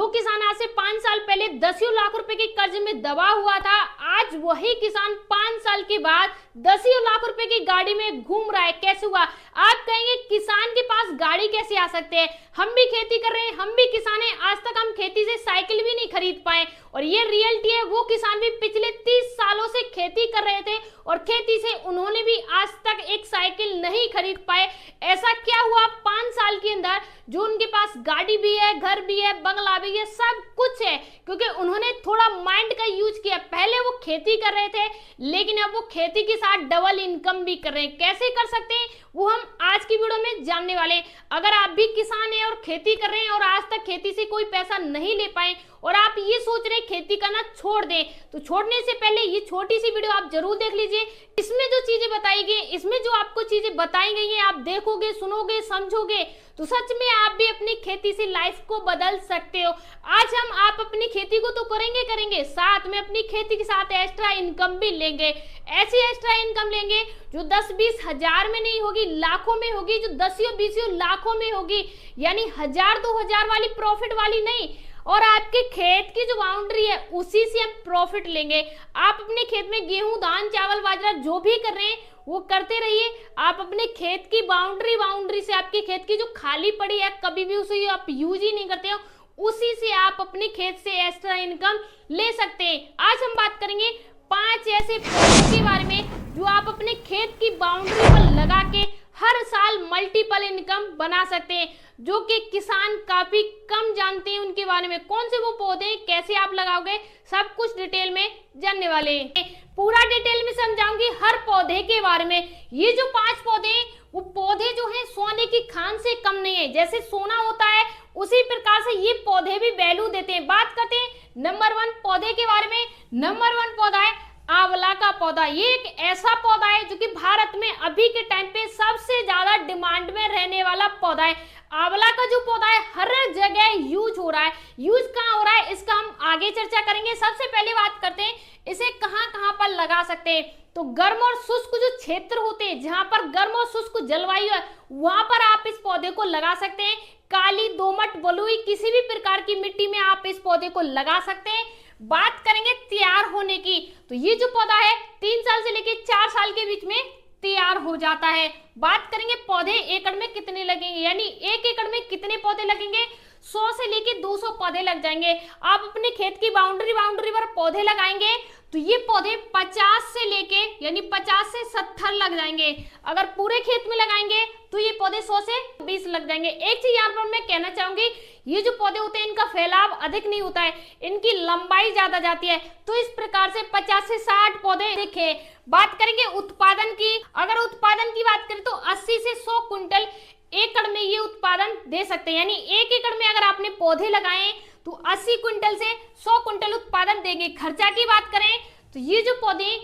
जो किसान आज से 5 साल पहले दसियों लाख रुपए के कर्ज में दबा हुआ था, आज वही किसान 5 साल के बाद दसियों लाख रुपए की गाड़ी में घूम रहा है। कैसे हुआ? आप कहेंगे किसान के पास गाड़ी कैसे आ सकते हैं? हम भी खेती कर रहे हैं, हम भी किसान हैं, आज तक हम खेती से साइकिल भी नहीं खरीद पाए। और ये रियलिटी है, वो किसान भी पिछले 30 सालों से खेती कर रहे थे और खेती से उन्होंने भी आज तक एक साइकिल नहीं खरीद पाए। ऐसा क्या हुआ 5 साल के अंदर जो उनके पास गाड़ी भी है, घर भी है, बंगला भी है, सब कुछ है? क्योंकि उन्होंने थोड़ा माइंड का यूज किया। पहले वो खेती कर रहे थे, लेकिन अब वो खेती के साथ डबल इनकम भी कर रहे हैं। कैसे कर सकते हैं वो हम आज की वीडियो में जानने वाले हैं। अगर आप भी किसान हैं और खेती कर रहे हैं और आज तक खेती से कोई पैसा नहीं ले पाए और आप ये सोच रहे हैं खेती करना छोड़ दें, तो छोड़ने से पहले ये छोटी सी वीडियो आप जरूर देख लीजिए। इसमें जो चीजें बताई गई, इसमें जो आपको चीजें बताई गई हैं, आप देखोगे, सुनोगे, समझोगे तो सच में आप भी अपनी खेती से लाइफ को बदल सकते हो। आज हम आप अपनी खेती को तो करेंगे, साथ में अपनी खेती के साथ एक्स्ट्रा इनकम भी लेंगे। ऐसी एक्स्ट्रा इनकम लेंगे जो 10-20 हजार में नहीं होगी, लाखों में होगी, जो 10-20 लाखों में होगी, यानी 1000-2000 वाली प्रॉफिट वाली नहीं। और आपके खेत की जो बाउंड्री है उसी से हम प्रॉफिट लेंगे। आप अपने खेत में गेहूं, धान, चावल, बाजरा जो भी कर रहे हैं वो करते रहिए। आप अपने खेत की बाउंड्री से, आपके खेत की जो खाली पड़ी है, कभी भी उसे आप यूज ही नहीं करते हो, उसी से आप अपने खेत से एक्स्ट्रा इनकम ले सकते हैं। आज हम बात करेंगे 5 ऐसे पौधे के बारे में जो आप अपने खेत की बाउंड्री पर लगा के हर साल मल्टीपल इनकम बना सकते हैं, जो कि किसान काफी कम जानते हैं उनके बारे में। कौन से वो पौधे, कैसे आप लगाओगे, सब कुछ डिटेल में जानने वाले हैं। पूरा डिटेल में समझाऊंगी हर पौधे के बारे में। ये जो 5 पौधे हैं, वो पौधे जो है सोने की खान से कम नहीं है। जैसे सोना होता है उसी प्रकार से ये पौधे भी वैल्यू देते हैं। बात करते हैं नंबर 1 पौधे के बारे में। नंबर 1 पौधा है आंवला का पौधा। ये एक ऐसा पौधा है जो कि भारत में अभी के टाइम पे सबसे ज्यादा डिमांड में रहने वाला पौधा है। आंवला का जो पौधा है हर जगह यूज हो रहा है। यूज कहाँ हो रहा है इसका हम आगे चर्चा करेंगे। सबसे पहले बात करते हैं इसे कहाँ कहाँ पर लगा सकते हैं। तो गर्म और शुष्क जो क्षेत्र होते हैं, जहां पर गर्म और शुष्क जलवायु है, वहां पर आप इस पौधे को लगा सकते हैं। काली, दोमट, बलुई, किसी भी प्रकार की मिट्टी में आप इस पौधे को लगा सकते हैं। बात करेंगे तैयार होने की, तो ये जो पौधा है 3 साल से लेकर 4 साल के बीच में तैयार हो जाता है। बात करेंगे पौधे एकड़ में कितने लगेंगे, यानी 1 एकड़ में कितने पौधे लगेंगे। 100 से लेके 200 पौधे लग जाएंगे। आप अपने खेत की बाउंड्री पर पौधे लगाएंगे तो ये पौधे 50 से लेके यानी 50 से 70 लग जाएंगे। अगर पूरे खेत में लगाएंगे तो ये पौधे 100 से 20 लग जाएंगे। एक चीज यहाँ पर मैं कहना चाहूंगी, ये जो पौधे होते हैं इनका फैलाव अधिक नहीं होता है, इनकी लंबाई ज्यादा जाती है। तो इस प्रकार से 50 से 60 पौधे दिखे। बात करेंगे उत्पादन की। अगर उत्पादन की बात करें तो 80 से 100 क्विंटल एकड़ में ये उत्पादन दे सकते हैं। यानी 1 एकड़ में अगर आपने पौधे लगाए तो 80 क्विंटल से 100 क्विंटल उत्पादन देंगे। खर्चा की बात करें तो ये जो पौधे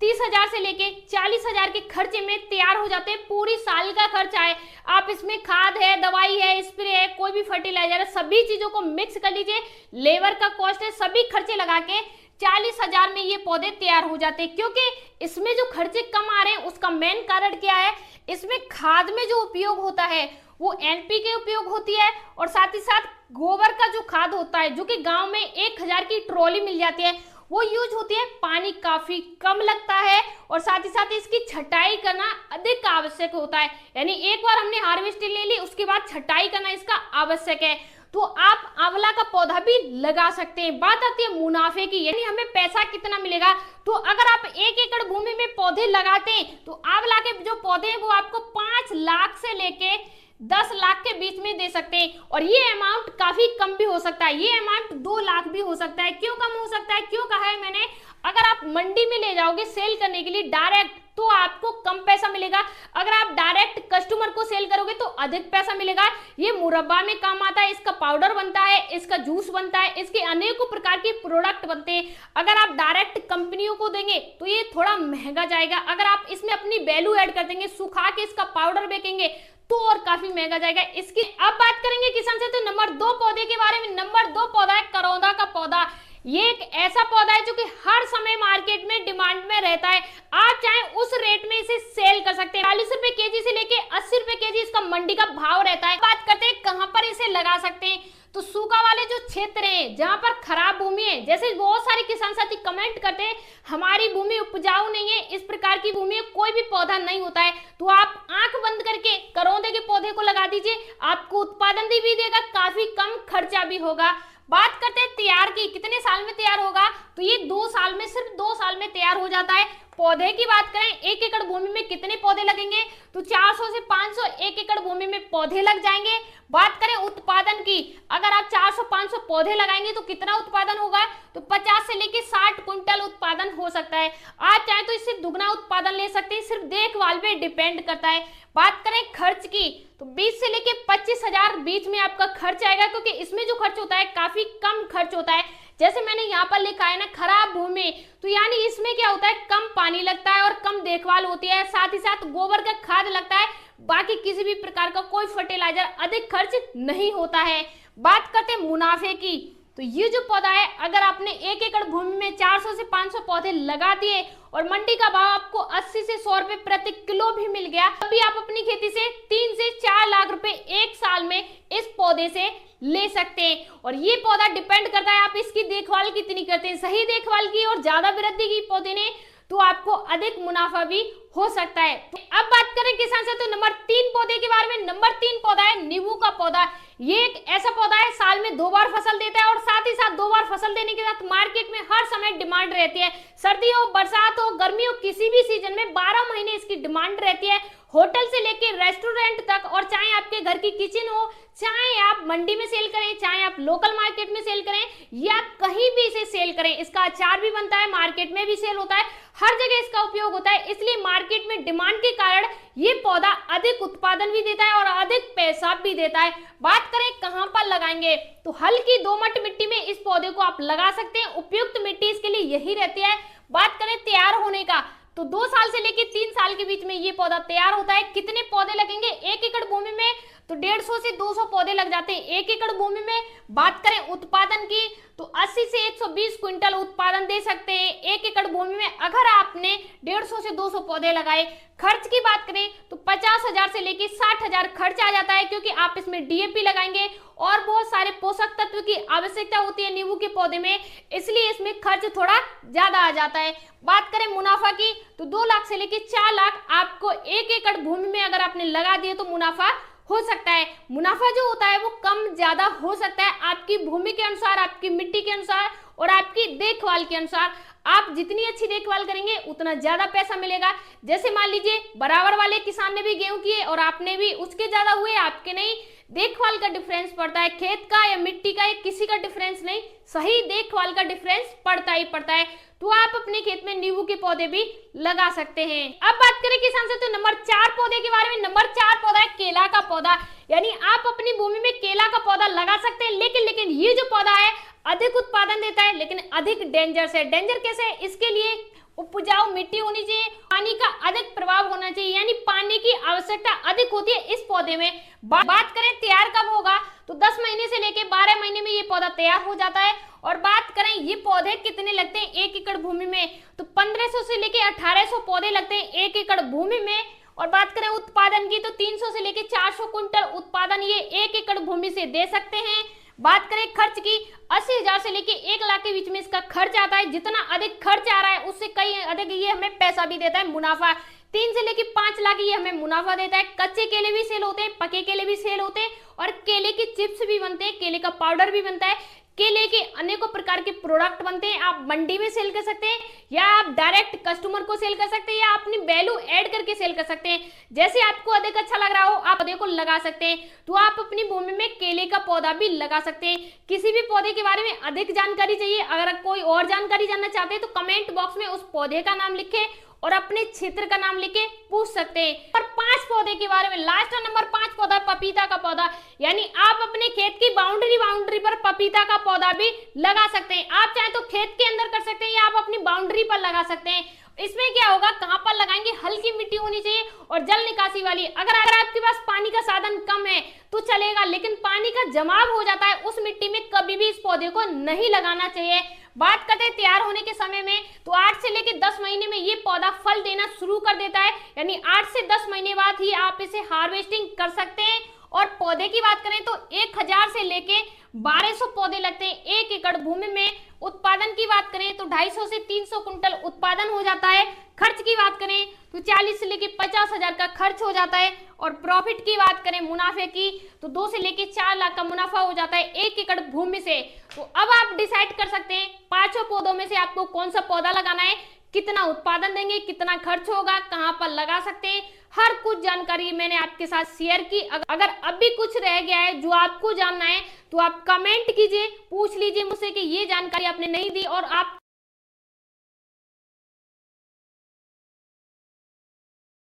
30,000 से लेके 40,000 के खर्चे में तैयार हो जाते हैं। पूरी साल का खर्चा है। आप इसमें खाद है, दवाई है, स्प्रे है, कोई भी फर्टिलाइजर है, सभी चीजों को मिक्स कर लीजिए, लेबर का कॉस्ट है, सभी खर्चे लगा के 40,000 में ये पौधे तैयार हो जाते हैं। क्योंकि इसमें जो खर्चे कम आ रहे हैं उसका मेन कारण क्या है, इसमें खाद में जो उपयोग होता है वो NPK उपयोग होती है और साथ ही साथ गोबर का जो खाद होता है, जो कि गांव में 1000 की ट्रॉली मिल जाती है, वो यूज होती है। पानी काफी कम लगता है और साथ ही साथ इसकी छटाई करना अधिक आवश्यक होता है। यानी एक बार हमने हार्वेस्टिंग ले ली, उसके बाद छटाई करना इसका आवश्यक है। तो आप आंवला का पौधा भी लगा सकते हैं। बात आती है मुनाफे की, यानी हमें पैसा कितना मिलेगा। तो अगर आप 1 एकड़ भूमि में पौधे लगाते हैं तो आंवला के जो पौधे हैं वो आपको 5 लाख से लेके 10 लाख के बीच में दे सकते हैं। और ये अमाउंट काफी कम भी हो सकता है, ये अमाउंट 2 लाख भी हो सकता है। क्यों कम हो सकता है, क्यों कहा है मैंने, अगर आप मंडी में ले जाओगे सेल करने के लिए डायरेक्ट तो आपको कम पैसा मिलेगा। अगर आप डायरेक्ट कस्टमर को सेल करोगे तो अधिक पैसा मिलेगा। ये मुरब्बा में काम आता है, इसका पाउडर बनता है, इसका जूस बनता है, इसके अनेकों प्रकार के प्रोडक्ट बनते हैं। अगर आप डायरेक्ट कंपनियों को देंगे तो ये थोड़ा महंगा जाएगा। अगर आप इसमें अपनी वैल्यू ऐड कर देंगे, सुखा के इसका पाउडर बेचेंगे तो और काफी महंगा जाएगा। इसकी अब बात करेंगे किसान से, तो नंबर 2 पौधे के बारे में। नंबर 2 पौधा है करौंदा का पौधा। ये एक ऐसा पौधा है जो कि हर समय मार्केट में डिमांड में रहता है। आप चाहे उस रेट में इसे सेल कर सकते हैं। 40 रुपए केजी से लेके 80 रुपए केजी इसका मंडी का भाव रहता है। बात करते हैं कहां पर इसे लगा सकते हैं, तो सूखा वाले जो क्षेत्र हैं जहां पर खराब भूमि है, जैसे बहुत सारे किसान साथी कमेंट करते हैं हमारी भूमि उपजाऊ नहीं है, इस प्रकार की भूमि में कोई भी पौधा नहीं होता है, तो आप आंख बंद करके करौंदे के पौधे को लगा दीजिए, आपको उत्पादन भी देगा, काफी कम खर्चा भी होगा। बात करते हैं तैयार की, कितने साल में तैयार होगा, तो ये 2 साल में, सिर्फ 2 साल में तैयार हो जाता है। पौधे की बात करें, 1 एकड़ भूमि में कितने पौधे लगेंगे, तो 400 से 500 1 एकड़ भूमि में पौधे लग जाएंगे। बात करें उत्पादन की, अगर आप 400-500 पौधे लगाएंगे तो कितना उत्पादन होगा, तो 50 से लेके 60 क्विंटल उत्पादन हो सकता है। आप चाहें तो इससे दुगना उत्पादन ले सकते हैं, सिर्फ देखभाल पे डिपेंड करता है। बात करें खर्च की, तो 20 से लेके 25,000 बीच में आपका खर्च आएगा, क्योंकि इसमें जो खर्च होता है काफी कम खर्च होता है। जैसे मैंने यहाँ पर लिखा है ना खराब भूमि, तो यानी इसमें क्या होता है, कम पानी लगता है और कम देखभाल होती है, साथ ही साथ गोबर का खाद लगता है, बाकी किसी भी प्रकार का कोई फर्टिलाइजर अधिक खर्च नहीं होता है। बात करते हैं मुनाफे की, तो ये जो पौधा है अगर आपने 1 एकड़ भूमि में 400 से 500 पौधे लगा दिए और मंडी का भाव आपको 80 से 100 रुपए प्रति किलो भी मिल गया, तभी आप अपनी खेती से 3 से 4 लाख रुपए एक साल में इस पौधे से ले सकते हैं। और ये पौधा डिपेंड करता है आप इसकी देखभाल कितनी करते हैं, सही देखभाल की और ज्यादा वृद्धि की पौधे ने, तो आपको अधिक मुनाफा भी हो सकता है। अब बात करें किसान से, तो नंबर 3 पौधे के बारे में। नंबर 3 पौधा है नींबू का पौधा। ये एक ऐसा पौधा है साल में 2 बार फसल देता है और साथ ही साथ 2 बार फसल देने के साथ मार्केट में हर समय डिमांड रहती है। सर्दी हो, बरसात हो, गर्मी हो, किसी भी सीजन में 12 महीने इसकी डिमांड रहती है। होटल से लेकर रेस्टोरेंट तक, और चाहे आपके घर की किचन हो, चाहे आप मंडी में सेल करें, चाहे आप लोकल मार्केट में सेल करें, या कहीं भी इसे सेल करें, इसका अचार भी बनता है, मार्केट में भी सेल होता है, हर जगह इसका उपयोग होता है। इसलिए मार्केट में डिमांड के कारण ये पौधा अधिक उत्पादन भी देता है और अधिक पैसा भी देता है। बात करें कहां पर लगाएंगे, तो हल्की दोमट मिट्टी में इस पौधे को आप लगा सकते हैं, उपयुक्त मिट्टी इसके लिए यही रहती है। बात करें तैयार होने का, तो 2 साल से लेकर 3 साल के बीच में ये पौधा तैयार होता है। कितने पौधे लगेंगे 1 एकड़ भूमि में, तो 150 से 200 पौधे लग जाते हैं 1 एकड़ भूमि में। बात करें उत्पादन की, तो 80 से 120 क्विंटल उत्पादन दे सकते हैं 1 एकड़ भूमि में, अगर आपने 150 से 200 पौधे लगाए। खर्च की बात करें तो 50,000 से लेकर 60,000 खर्च आ जाता है, क्योंकि आप इसमें डीएपी लगाएंगे और बहुत सारे पोषक तत्व की आवश्यकता होती है नींबू के पौधे में, इसलिए इसमें खर्च थोड़ा ज्यादा आ जाता है। बात करें मुनाफा की, तो 2 लाख से लेकर 4 लाख आपको 1 एकड़ भूमि में अगर आपने लगा दिए तो मुनाफा हो सकता है। मुनाफा जो होता है वो कम ज्यादा हो सकता है आपकी भूमि के अनुसार, आपकी मिट्टी के अनुसार और आपकी देखभाल के अनुसार। आप जितनी अच्छी देखभाल करेंगे उतना ज्यादा पैसा मिलेगा। जैसे मान लीजिए बराबर वाले किसान ने भी गेहूं किए और आपने भी, उसके ज्यादा हुए, आपके नहीं। देखभाल का डिफरेंस पड़ता है, खेत का या मिट्टी का, या किसी का डिफरेंस नहीं, सही देखभाल का डिफरेंस पड़ता ही पड़ता है। तो आप अपने खेत में नींबू के पौधे भी लगा सकते हैं। अब बात करें किसान से, तो नंबर 4 पौधे के बारे में। नंबर 4 पौधा है केला का पौधा, यानी आप अपनी भूमि में केला का पौधा लगा सकते हैं, लेकिन ये जो पौधा है अधिक उत्पादन देता है, लेकिन अधिक डेंजरस है। डेंजर कैसे है, इसके लिए उपजाऊ मिट्टी होनी चाहिए, पानी का अधिक प्रभाव होना चाहिए, यानी पानी की आवश्यकता अधिक होती है इस पौधे में। बात करें तैयार कब होगा, तो 10 महीने से लेकर 12 महीने में ये पौधा तैयार हो जाता है। और बात करें ये पौधे कितने लगते हैं 1 एकड़ भूमि में, तो 1500 से लेकर 1800 पौधे लगते हैं 1 एकड़ भूमि में। और बात करें उत्पादन की, तो 300 से लेकर 400 क्विंटल उत्पादन ये 1 एकड़ भूमि से दे सकते हैं। बात करें खर्च की, 80,000 से लेके 1 लाख के बीच में इसका खर्च आता है। जितना अधिक खर्च आ रहा है उससे कई अधिक ये हमें पैसा भी देता है, मुनाफा। 3 से लेके 5 लाख ये हमें मुनाफा देता है। कच्चे केले भी सेल होते हैं, पके केले भी सेल होते हैं, और केले के चिप्स भी बनते हैं, केले का पाउडर भी बनता है, केले के अनेकों प्रकार के प्रोडक्ट बनते हैं। आप मंडी में सेल कर सकते हैं, या आप डायरेक्ट कस्टमर को सेल कर सकते हैं, या अपनी वैल्यू ऐड करके सेल कर सकते हैं। जैसे आपको अधिक अच्छा लग रहा हो आप पौधे को लगा सकते हैं। तो आप अपनी भूमि में केले का पौधा भी लगा सकते हैं। किसी भी पौधे के बारे में अधिक जानकारी चाहिए, अगर कोई और जानकारी जानना चाहते हैं तो कमेंट बॉक्स में उस पौधे का नाम लिखें और अपने क्षेत्र का नाम लेके पूछ सकते हैं। और 5 पौधे के बारे में, लास्ट नंबर 5 पौधा पपीता का पौधा, यानी आप अपने खेत की बाउंड्री पर पपीता का पौधा भी लगा सकते हैं। आप चाहे तो खेत के अंदर कर सकते हैं या आप अपनी बाउंड्री पर लगा सकते हैं। इसमें क्या होगा, कहां पर लगाएंगे, हल्की मिट्टी होनी चाहिए और जल निकासी वाली। अगर आपके पास पानी का साधन कम है तो चलेगा, लेकिन पानी का जमाव हो जाता है उस मिट्टी में, कभी भी इस पौधे को नहीं लगाना चाहिए। बात करते हैं तैयार होने के समय में, तो 8 से लेकर 10 महीने में ये पौधा फल देना शुरू कर देता है, यानी 8 से 10 महीने बाद ही आप इसे हार्वेस्टिंग कर सकते हैं। और पौधे की बात करें तो 1000 से लेके 1200 पौधे लगते हैं। 1 एकड़ भूमि में उत्पादन की बात करें तो 250 से 300 कुंटल उत्पादन हो जाता है। खर्च की बात करें तो 40 से लेकर 50,000 का खर्च हो जाता है। और प्रॉफिट की बात करें मुनाफे की तो 2 से लेकर 4 लाख का मुनाफा हो जाता है 1 एकड़ भूमि से। तो अब आप डिसाइड कर सकते हैं 5 पौधों में से आपको कौन सा पौधा लगाना है, कितना उत्पादन देंगे, कितना खर्च होगा, कहां पर लगा सकते हैं, हर कुछ जानकारी मैंने आपके साथ शेयर की। अगर अभी कुछ रह गया है जो आपको जानना है तो आप कमेंट कीजिए, पूछ लीजिए मुझसे कि ये जानकारी आपने नहीं दी और आप